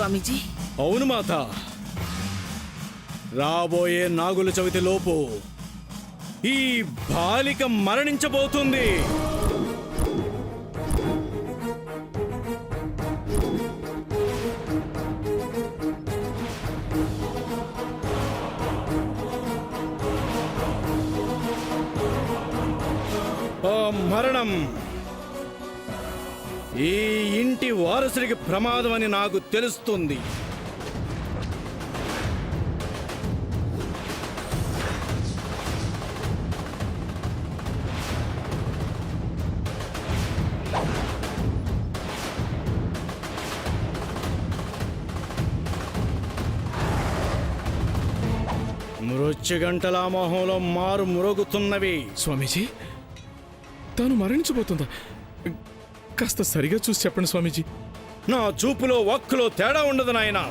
స్వామీజీ. అవును మాత. రాబోయే నాగుల చవితి లోపు ఈ బాలిక మరణించబోతుంది. ఆ మరణం ఈ ఇంటి వారసుడికి ప్రమాదం అని నాకు తెలుస్తుంది. మృత్యుగంటల మోహంలో మారు మ్రోగుతున్నవి. స్వామీజీ, తాను మరణించబోతుందా? కాస్త సరిగా చూసి చెప్పండి స్వామీజీ. నా చూపులో వక్కులో తేడా ఉండదు నాయనా.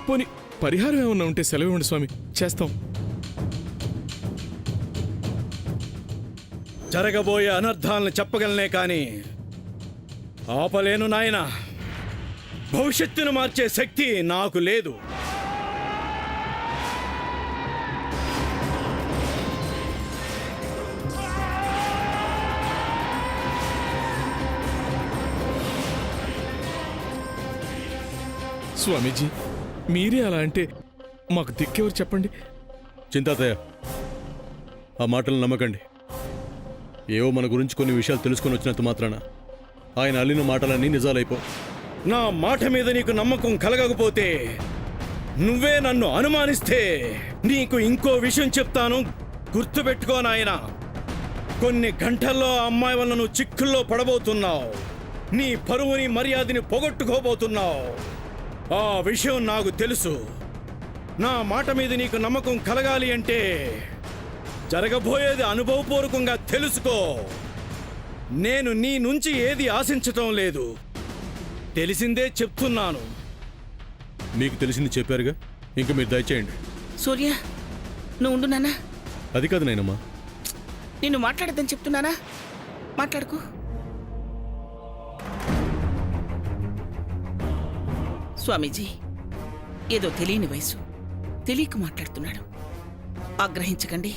పోనీ పరిహారం ఏమన్నా ఉంటే సెలవు ఇవ్వండి స్వామి, చేస్తాం. జరగబోయే అనర్థాలను చెప్పగలనే కాని ఆపలేను నాయనా. భవిష్యత్తును మార్చే శక్తి నాకు లేదు. స్వామీజీ, మీరే అలా అంటే మాకు దిక్కెవరు చెప్పండి. చింతాతయ్య, ఆ మాటలు నమ్మకండి. ఏవో మన గురించి కొన్ని విషయాలు తెలుసుకొని వచ్చినంత మాత్రాన ఆయన అల్లిన మాటలన్నీ నిజాలైపో. నా మాట మీద నీకు నమ్మకం కలగకపోతే, నువ్వే నన్ను అనుమానిస్తే నీకు ఇంకో విషయం చెప్తాను, గుర్తుపెట్టుకో నాయనా. కొన్ని గంటల్లో ఆ అమ్మాయి వల్ల నువ్వు చిక్కుల్లో పడబోతున్నావు. నీ పరువుని మర్యాదని పొగొట్టుకోబోతున్నావు. ఆ విషయం నాకు తెలుసు. నా మాట మీద నీకు నమ్మకం కలగాలి అంటే జరగబోయేది అనుభవపూర్వకంగా తెలుసుకో. నేను నీ నుంచి ఏది ఆశించటం లేదు, తెలిసిందే చెప్తున్నాను. మీకు తెలిసింది చెప్పారుగా, ఇంక మీరు దయచేయండి. సూర్య, నువ్వు ఉండు నాన్నా. అది కాదు నాయనమ్మా, నిన్ను మాట్లాడద్దని చెప్తున్నానా? మాట్లాడుకో. స్వామీజీ, ఏదో తెలియని వయసు, తెలియక మాట్లాడుతున్నాడు. ఆగ్రహించకండి,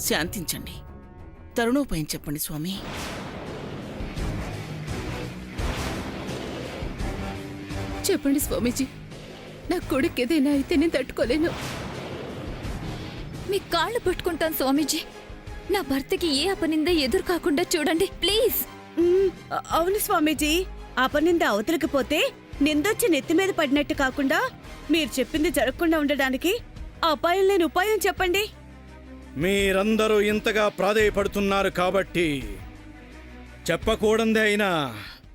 శాంతించండి. తరుణోపాయం చెప్పండి స్వామి. చెప్పండి స్వామీజీ, నా కొడుకు ఏదైనా అయితే నేను తట్టుకోలేను. మీ కాళ్ళు పట్టుకుంటాను స్వామీజీ. నా భర్తకి ఏ అపనింద ఎదురు కాకుండా చూడండి ప్లీజ్. అవును స్వామీజీ, అపనింద అవతలికి పోతే నిందొచ్చి నెత్తి మీద పడినట్టు కాకుండా మీరు చెప్పింది జరగకుండా ఉండడానికి అపాయం లేని ఉపాయం చెప్పండి. మీరందరూ ఇంతగా ప్రాధేయపడుతున్నారు కాబట్టి చెప్పకూడదే అయినా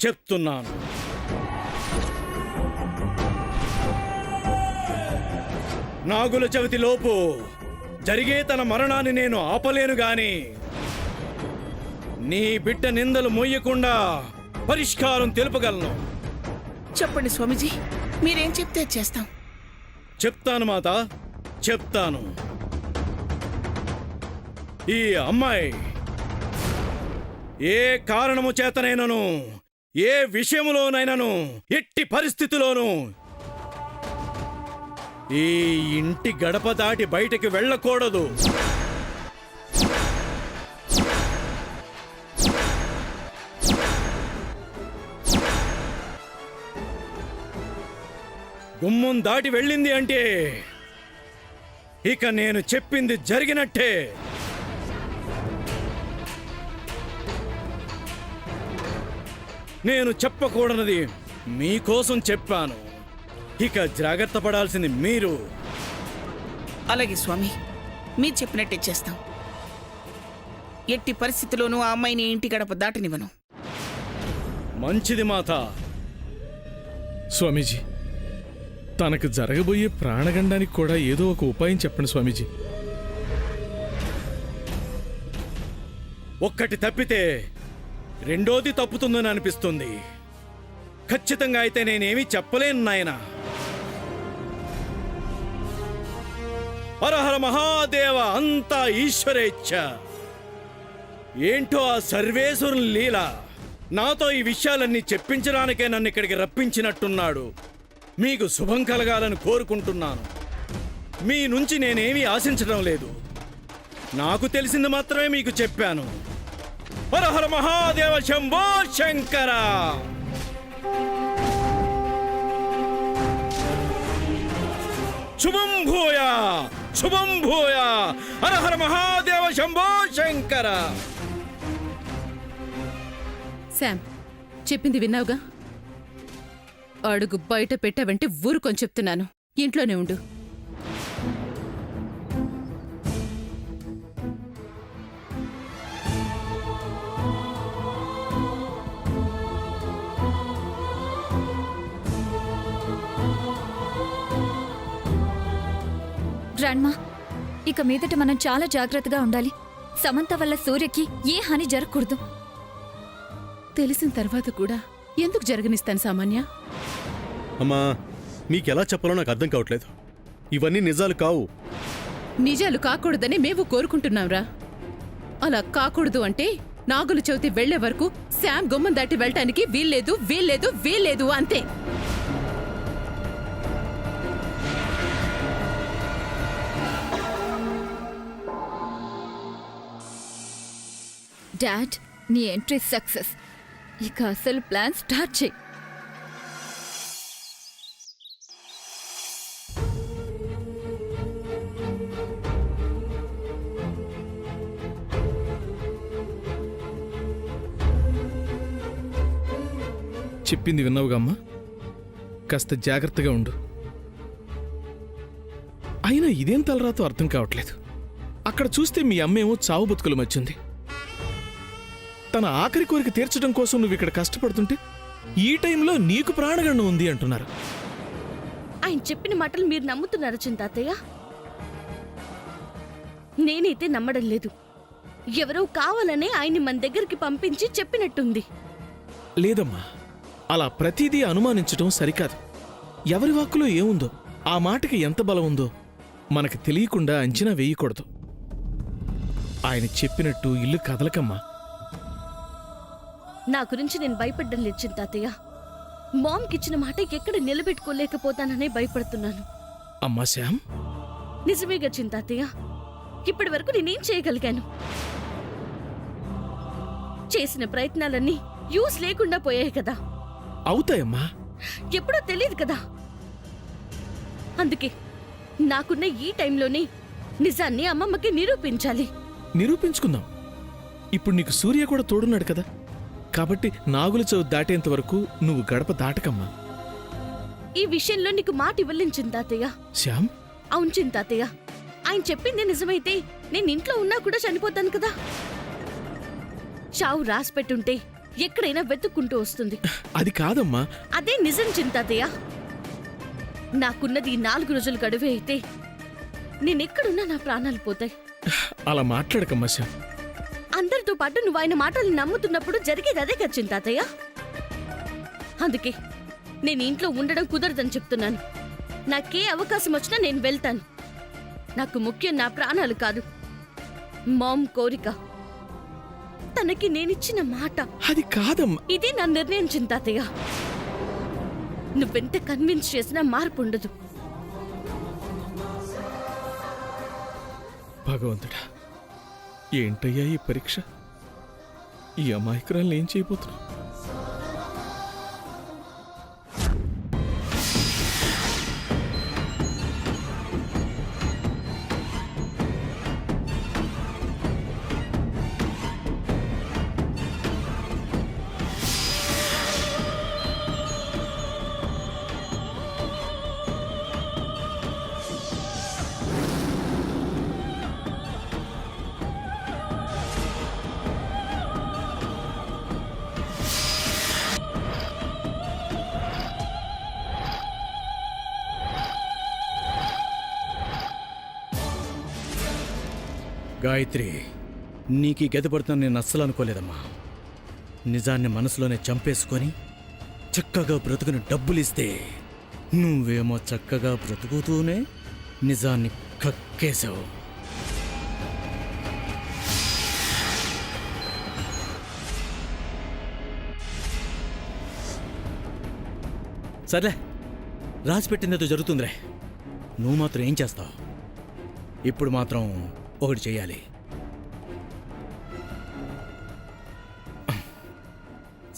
చెప్తున్నాను. నాగుల చవితి లోపు జరిగే తన మరణాన్ని నేను ఆపలేను గాని నీ బిడ్డ నిందలు మోయకుండా పరిష్కారం తెలుపగలను. చెప్పండి స్వామీజీ, మీరేం చెప్తే చేస్తాం. చెప్తాను మాత, చెప్తాను. ఈ అమ్మాయి ఏ కారణము చేతనైనను, ఏ విషయములోనైనను, ఎట్టి పరిస్థితిలోనూ ఈ ఇంటి గడప దాటి బయటికి వెళ్ళకూడదు. గుమ్మం దాటి వెళ్ళింది అంటే ఇక నేను చెప్పింది జరిగినట్టే. నేను చెప్పకూడనిది మీకోసం చెప్పాను. ఇక జాగ్రత్త పడాల్సింది మీరు. అలాగే స్వామి, మీరు చెప్పినట్టే చేస్తాం. ఎట్టి పరిస్థితిలోనూ ఆ అమ్మాయిని ఇంటి గడప దాటనివ్వను. మంచిది మాత. స్వామీజీ, తనకు జరగబోయే ప్రాణగండానికి కూడా ఏదో ఒక ఉపాయం చెప్పండి స్వామీజీ. ఒక్కటి తప్పితే రెండోది తప్పుతుందని అనిపిస్తుంది. ఖచ్చితంగా అయితే నేనేమీ చెప్పలేను నాయనా. హరహర మహాదేవ, అంతా ఈశ్వరేచ్ఛ. ఏంటో ఆ సర్వేశ్వరుని లీల. నాతో ఈ విషయాలన్నీ చెప్పించడానికే నన్ను ఇక్కడికి రప్పించినట్టున్నాడు. మీకు శుభం కలగాలని కోరుకుంటున్నాను. మీ నుంచి నేనేమీ ఆశించడం లేదు. నాకు తెలిసింది మాత్రమే మీకు చెప్పాను. హర హర మహాదేవ శంభో శంకర. శుభం భూయా శుభం భూయా. హర హర మహాదేవ శంభో శంకర. శామ్, చెప్పింది విన్నావుగా? అడుగు బయట పెట్టావంటే ఊరుకొని చెప్తున్నాను. ఇంట్లోనే ఉండు. గ్రాండ్మా, ఇక మీదట మనం చాలా జాగ్రత్తగా ఉండాలి. సమంత వల్ల సూర్యకి ఏ హాని జరగకూడదు. తెలిసిన తర్వాత కూడా ఎందుకు జరగనిస్తాను సామాన్య? అమ్మా, మీకెలా చెప్పాలో నాకు అర్థం కావట్లేదు. ఇవన్నీ నిజాలు కావు. నిజాలు కాకూడదని మేము కోరుకుంటున్నాంరా. అలా కాకూడదు అంటే నాగుల చవితి వెళ్లే వరకు శామ్ గుమ్మం దాటి వెళ్ళటానికి వీల్లేదు, వీల్లేదు, వీల్లేదు, అంతే. డాడ్, నీ ఎంట్రీ సక్సెస్. ఇక అసలు ప్లాన్ స్టార్ట్ చేయి. చెప్పింది విన్నావుగా అమ్మా? కాస్త జాగ్రత్తగా ఉండు. అయినా ఇదేం తలరాతో అర్థం కావట్లేదు. అక్కడ చూస్తే మీ అమ్మేమో చావు బతుకుల మధ్యుంది. తన ఆఖరి కోరిక తీర్చడం కోసం నువ్వు ఇక్కడ కష్టపడుతుంటే ఈ టైంలో నీకు ప్రాణగండం ఉంది అంటున్నారు. ఆయన చెప్పిన మాటలు మీరు నమ్ముతున్నారు చింతాతయ్య? నేనైతే నమ్మడం లేదు. ఎవరో కావాలనే ఆయన్ని మన దగ్గరికి పంపించి చెప్పినట్టుంది. లేదమ్మా, అలా ప్రతిదీ అనుమానించడం సరికాదు. ఎవరి వాక్కులో ఏముందో, ఆ మాటకి ఎంత బలం ఉందో మనకు తెలియకుండా అంచనా వేయకూడదు. ఆయన చెప్పినట్టు ఇల్లు కదలకమ్మా. నా గురించి నేను భయపడ్డం లేదు చింతాతయ్య. మామ్కిచ్చిన మాట ఎక్కడ నిలబెట్టుకోలేకపోతాననే భయపడుతున్నాను. అమ్మా శ్యామ్, నిజమేగా చింతాతయ్య? ఇప్పటి వరకు నేనేం చేయగలిగాను? చేసిన ప్రయత్నాలన్నీ యూస్ లేకుండా పోయాయి కదా. అవుతాయమ్మా. ఎప్పుడో తెలియదు కదా. అందుకే నాకున్న ఈ టైంలోనే నిజాన్ని అమ్మమ్మకి నిరూపించాలి. నిరూపించుకుందాం. ఇప్పుడు నీకు సూర్య కూడా తోడున్నాడు కదా. కాబట్టి నాగుల చవితి దాటేంత వరకు నువ్వు గడప దాటకమ్మా. ఈ విషయంలో నీకు మాట ఇవ్వలేను చింతాతయ్య. శ్యామ్, అవును చింతాతయ్య, ఆయన చెప్పింది నిజమైతే నేను ఇంట్లో ఉన్నా కూడా చనిపోతాను కదా. చావు రాసి పెట్టుంటే ఎక్కడైనా వెతుక్కుంటూ వస్తుంది. అది కాదమ్మా. అదే నిజం చింతాతయ్య. నాకున్నది 4 రోజులు గడువే అయితే నేనెక్కడున్నా నా ప్రాణాలు పోతాయి. అలా మాట్లాడకమ్మా శ్యామ్. అందరితో పాటు నువ్వు ఆయన మాటలు నమ్ముతున్నప్పుడు జరిగేది అదే కదా చింతాతయ్య. అందుకే నేను ఇంట్లో ఉండడం కుదరదని చెప్తున్నాను. నాకే అవకాశం వచ్చినా నేను వెళ్తాను. నాకు ముఖ్యం నా ప్రాణాలు కాదు, మామ్ కోరిక. తనకి నేనిచ్చిన మాట. అది కాదమ్మా. ఇది నా నిర్ణయం చింతాతయ్య. నువ్వెంత కన్విన్స్ చేసినా మార్పు ఉండదు. భగవంతుడా, ఏంటయ్యా ఈ పరీక్ష? ఈ అమాయకురాలను ఏం చేయబోతున్నా? గాయత్రి, నీకు ఈ గతి పడుతుందని నేను అస్సలు అనుకోలేదమ్మా. నిజాన్ని మనసులోనే చంపేసుకొని చక్కగా బ్రతుకుని డబ్బులిస్తే నువ్వేమో చక్కగా బ్రతుకుతూనే నిజాన్ని కక్కేశావు. సర్లే రాసి పెట్టిందేదో జరుగుతుందిరే. నువ్వు మాత్రం ఏం చేస్తావు? ఇప్పుడు మాత్రం ఒకటి చెయ్యాలి.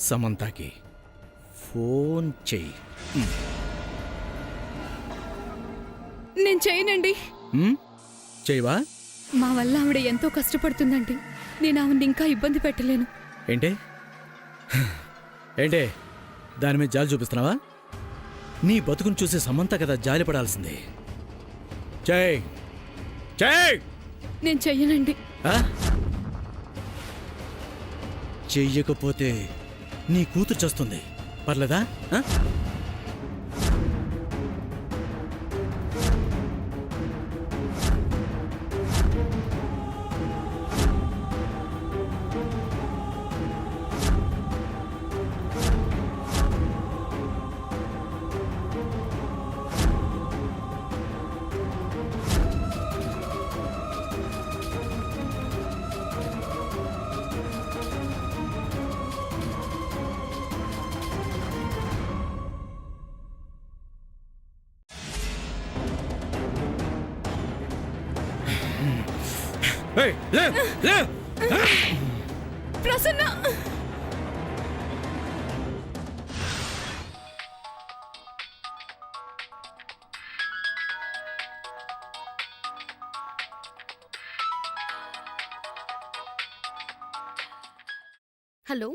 సమంతకి ఫోన్ చెయ్యి. నేను చేయనండి. చెయ్యవా? మా వల్ల ఆవిడ ఎంతో కష్టపడుతుందండి. నేను ఆవిడ ఇంకా ఇబ్బంది పెట్టలేను. ఏంటే ఏంటే దాని మీద జాలి చూపిస్తున్నావా? నీ బతుకును చూసి సమంత కదా జాలి పడాల్సిందే. చెయ్ చెయ్. నేను చెయ్యనండి. చెయ్యకపోతే నీ కూతురు చేస్తుంది. పర్లేదా? ఏయ్, లే, లే. ప్రసన్న, హలో,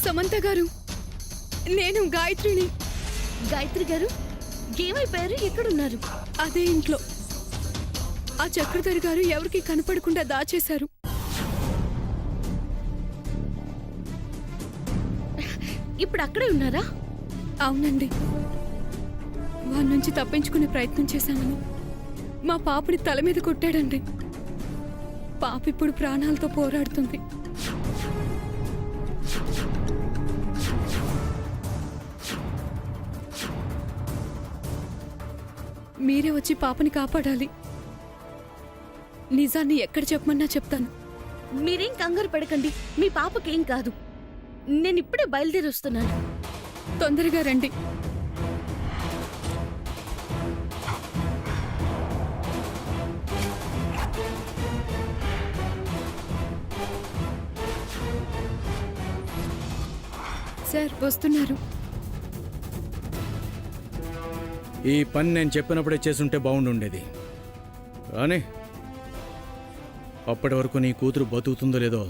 సమంత గారు, నేను గాయత్రిని. గాయత్రి గారు ఏమైపోయారు? ఎక్కడున్నారు? అదే ఇంట్లో. ఆ చక్రధర్ గారు ఎవరికి కనపడకుండా దాచేశారు. ఇప్పుడు అక్కడే ఉన్నారా? అవునండి. వారి నుంచి తప్పించుకునే ప్రయత్నం చేశామని మా పాపని తల మీద కొట్టాడండి. పాప ఇప్పుడు ప్రాణాలతో పోరాడుతుంది. మీరే వచ్చి పాపని కాపాడాలి. నిజాన్ని ఎక్కడ చెప్పమన్నా చెప్తాను. మీరేం కంగారు పడకండి. మీ పాపకేం కాదు. నేను ఇప్పుడే బయలుదేరి వస్తున్నాను. తొందరగా రండి. సార్ వస్తున్నారు. ఈ పని నేను చెప్పినప్పుడే చేసుంటే బాగుండుండేది. కానీ అప్పటి వరకు నీ కూతురు బతుకుతుందో లేదో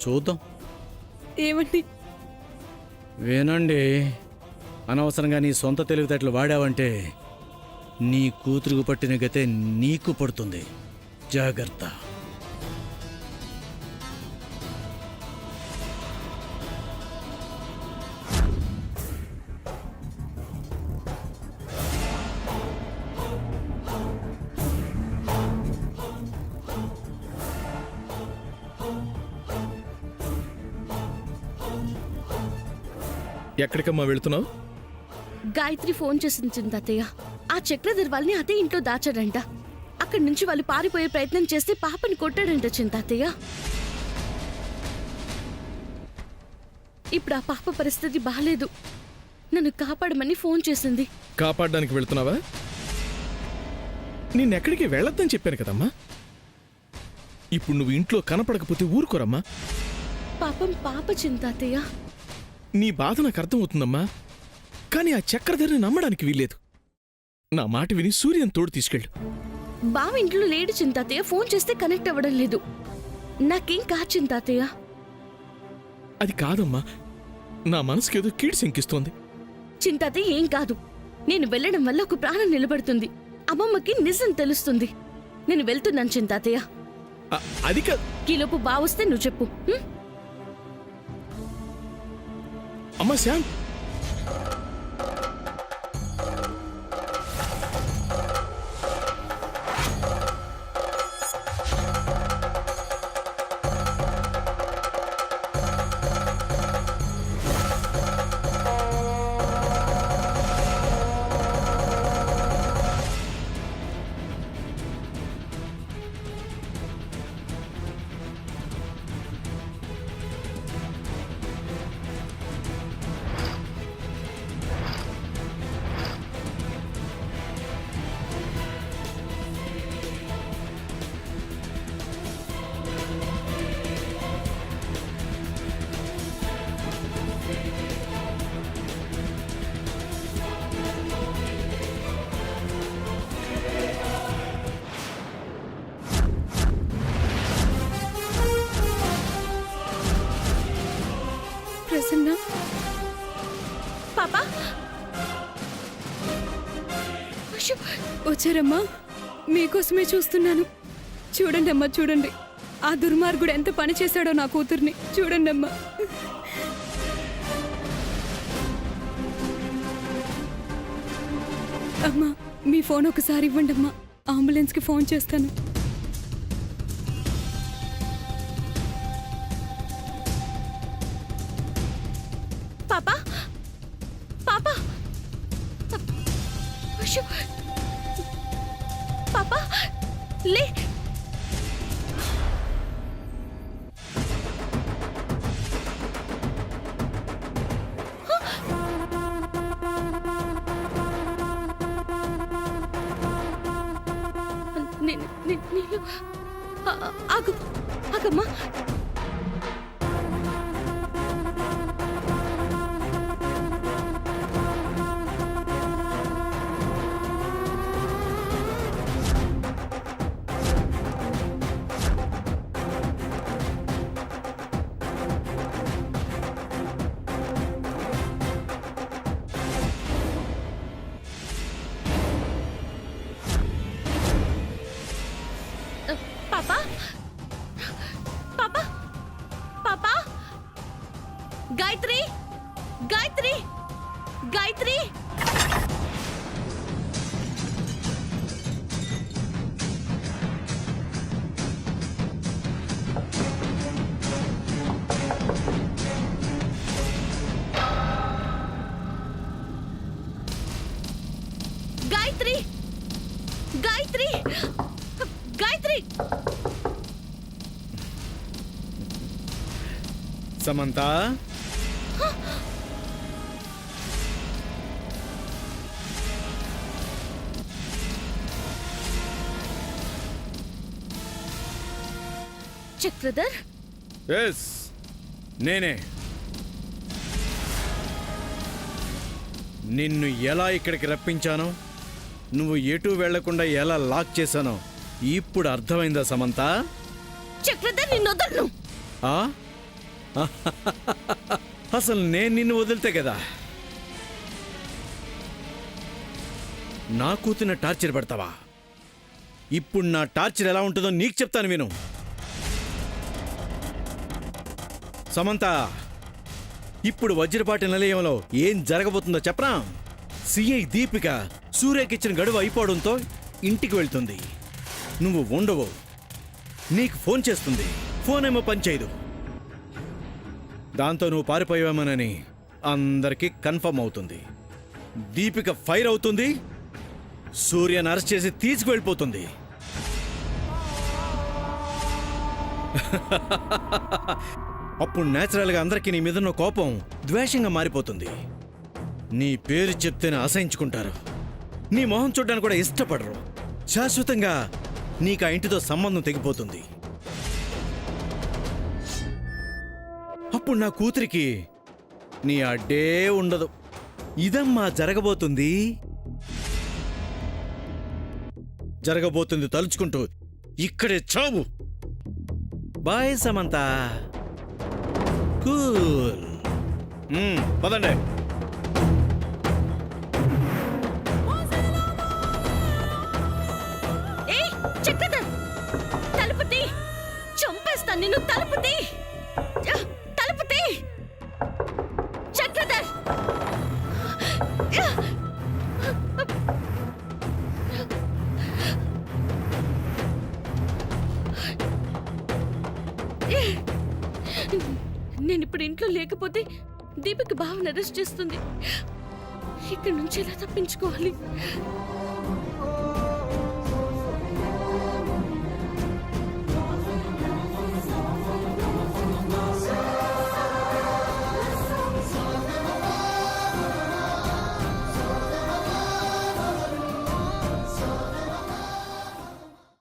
చూద్దాం. ఏమండి? వినండి, అనవసరంగా నీ సొంత తెలివితేటలు వాడావంటే నీ కూతురుకు పట్టిన గతే నీకు పడుతుంది. జాగ్రత్త. ఎక్కడికమ్మా వెళుతున్నావు? గాయత్రి ఫోన్ చేసింది తాతయ్య. ఆ చక్రధర్ వాళ్ళని అదే ఇంట్లో దాచాడంట. అక్కడి నుంచి వాళ్ళు పారిపోయే ప్రయత్నం చేస్తే పాపని కొట్టాడంట చింతాతయ్య. ఇప్పుడు ఆ పాప పరిస్థితి బాలేదు. నన్ను కాపాడమని ఫోన్ చేసింది. కాపాడడానికి వెళ్తున్నావా? నిన్నెక్కడికి వెళ్ళొద్దని చెప్పాను కదమ్మా. ఇప్పుడు నువ్వు ఇంట్లో కనపడకపోతే ఊరుకోరమ్మా. పాపం పాప చింతాతయ్య. నీ బాధ నాకు అర్థమవుతుందమ్మా. కానీ ఆ చక్రధర్ని నమ్మడానికి వీల్లేదు. నా మాట విని సూర్యన్ తోడు తీసుకెళ్ళు. బావ ఇంట్లో లేడు చింతాతయ్య. ఫోన్ చేస్తే కనెక్ట్ అవ్వడం లేదు. నాకేం కాదు చింతాతయ్య. అది కాదమ్మా, నా మనసుకేదో కీడు శంకిస్తోంది. చింతాతయ్య ఏం కాదు. నేను వెళ్ళడం వల్ల ఒక ప్రాణం నిలబడుతుంది. అమ్మమ్మకి నిజం తెలుస్తుంది. నేను వెళ్తున్నాను చింతాతయ్య. అది కాదు. ఈలోపు బావొస్తే నువ్వు చెప్పు. అమ్మా శ్యామ్, పాపా అయ్యో, వచ్చారమ్మా మీకోసమే చూస్తున్నాను. చూడండి అమ్మా, చూడండి ఆ దుర్మార్గుడు ఎంత పని చేశాడో నా కూతుర్ని. చూడండి అమ్మా. అమ్మా మీ ఫోన్ ఒకసారి ఇవ్వండి అమ్మా, అంబులెన్స్కి ఫోన్ చేస్తాను. పాపా పాపా అయ్యో, పాపా లే. నీళ్ళు ఆగు, ఆగమ్మా. పాపా పాపా పాపా గాయత్రి గాయత్రి గాయత్రి గాయత్రి గాయత్రి గాయత్రి సమంత, చక్రధర్, ఎస్ నేనే. నిన్ను ఎలా ఇక్కడికి రప్పించానో, నువ్వు ఎటూ వెళ్లకుండా ఎలా లాక్ చేశానో ఇప్పుడు అర్థమైందా సమంత? చక్రధర్ నిన్ను వదలను. ఆ? అసలు నేను నిన్ను వదిలితే కదా నా కూతున్న టార్చర్ పెడతావా? ఇప్పుడు నా టార్చర్ ఎలా ఉంటుందో నీకు చెప్తాను విను. సమంత, ఇప్పుడు వజ్రపాటి నిలయంలో ఏం జరగబోతుందో చెప్పరా? సిఐ దీపిక సూర్యకిచ్చిన గడువు అయిపోవడంతో ఇంటికి వెళ్తుంది. నువ్వు ఉండవు. నీకు ఫోన్ చేస్తుంది, ఫోన్ ఏమో పనిచేయదు. దాంతో నువ్వు పారిపోయామనని అందరికీ కన్ఫర్మ్ అవుతుంది. దీపిక ఫైర్ అవుతుంది, సూర్యని అరెస్ట్ చేసి తీసుకువెళ్ళిపోతుంది. అప్పుడు నేచురల్గా అందరికీ నీ మీదున్న కోపం ద్వేషంగా మారిపోతుంది. నీ పేరు చెప్తేనే అసహించుకుంటారు, నీ మొహం చూడడానికి కూడా ఇష్టపడరు. శాశ్వతంగా నీకు ఆ ఇంటితో సంబంధం తెగిపోతుంది. అప్పుడు నా కూతురికి నీ అడ్డే ఉండదు. ఇదమ్మా జరగబోతుంది. తలుచుకుంటూ ఇక్కడే చావు. బాయ్ సమంత. కూల్. పదండి. చక్రధర్, తలుపు తీ. చంపేస్తాను నిన్ను. తలుపు తీ, తలుపు తీ. చక్రధర్, నేను ఇప్పుడు ఇంట్లో లేకపోతే దీపిక బావని అరెస్ట్ చేస్తుంది. ఇక్కడి నుంచి ఎలా తప్పించుకోవాలి?